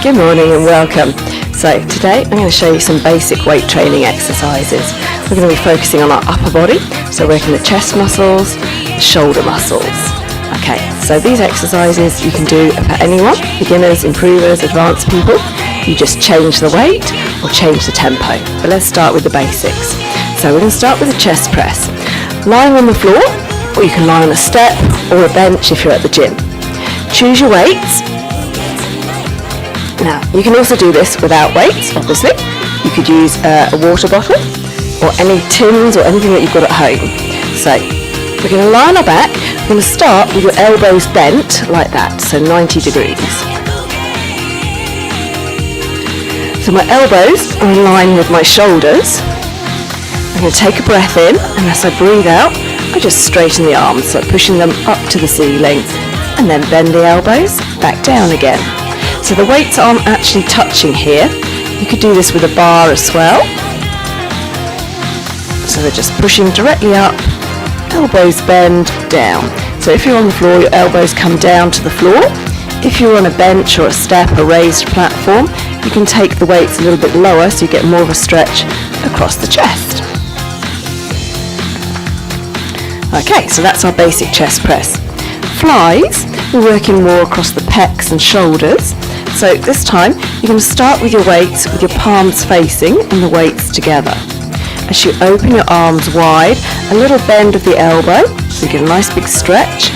Good morning and welcome. So today I'm going to show you some basic weight training exercises. We're going to be focusing on our upper body, so working the chest muscles, the shoulder muscles. Okay, so these exercises you can do for anyone, beginners, improvers, advanced people. You just change the weight or change the tempo. But let's start with the basics. So we're going to start with a chest press. Lying on the floor, or you can lie on a step or a bench if you're at the gym. Choose your weights. Now, you can also do this without weights, obviously. You could use a water bottle or any tins or anything that you've got at home. So, we're going to lie on our back. We're going to start with your elbows bent like that, so 90 degrees. So my elbows are in line with my shoulders. I'm going to take a breath in, and as I breathe out, I just straighten the arms, so pushing them up to the ceiling, and then bend the elbows back down again. So the weights aren't actually touching here. You could do this with a bar as well. So they're just pushing directly up, elbows bend down. So if you're on the floor, your elbows come down to the floor. If you're on a bench or a step, a raised platform, you can take the weights a little bit lower so you get more of a stretch across the chest. Okay, so that's our basic chest press. Flies, we're working more across the pecs and shoulders. So this time, you're going to start with your weights with your palms facing and the weights together. As you open your arms wide, a little bend of the elbow, so you get a nice big stretch,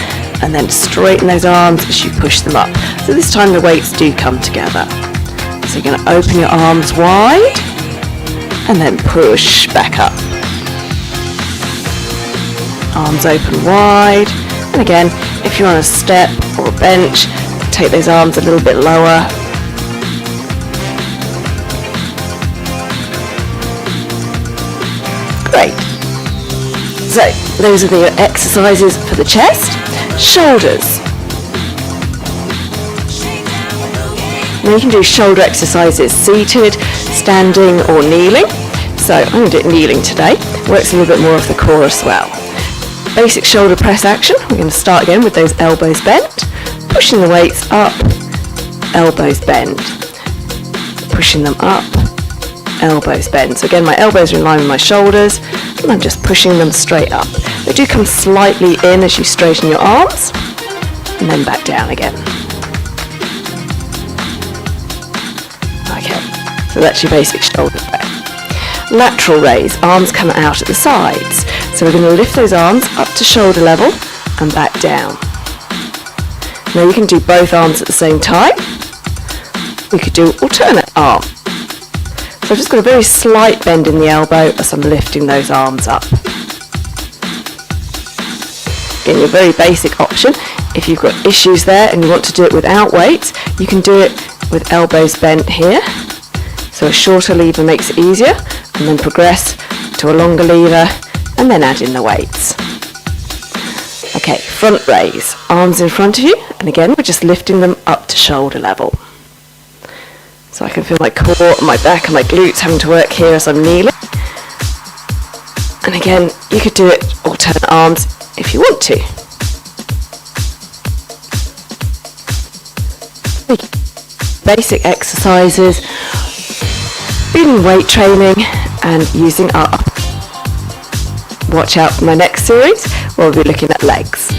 and then straighten those arms as you push them up. So this time the weights do come together. So you're going to open your arms wide, and then push back up. Arms open wide, and again, if you're on a step or a bench, take those arms a little bit lower. Great. So those are the exercises for the chest. Shoulders. Now you can do shoulder exercises seated, standing or kneeling. So I'm going to do it kneeling today. Works a little bit more of the core as well. Basic shoulder press action. We're going to start again with those elbows bent. Pushing the weights up, elbows bend. Pushing them up, elbows bend. So again, my elbows are in line with my shoulders, and I'm just pushing them straight up. They do come slightly in as you straighten your arms, and then back down again. Okay, so that's your basic shoulder press. Lateral raise, arms come out at the sides. So we're going to lift those arms up to shoulder level and back down. Now you can do both arms at the same time. We could do alternate arm. So I've just got a very slight bend in the elbow as I'm lifting those arms up. Again, your very basic option. If you've got issues there and you want to do it without weights, you can do it with elbows bent here. So a shorter lever makes it easier, and then progress to a longer lever, and then add in the weights. Okay, front raise, arms in front of you, and again we're just lifting them up to shoulder level. So I can feel my core, my back and my glutes having to work here as I'm kneeling. And again, you could do it alternate arms if you want to. Basic exercises, in weight training and using our upper. Watch out for my next series where we'll be looking at legs.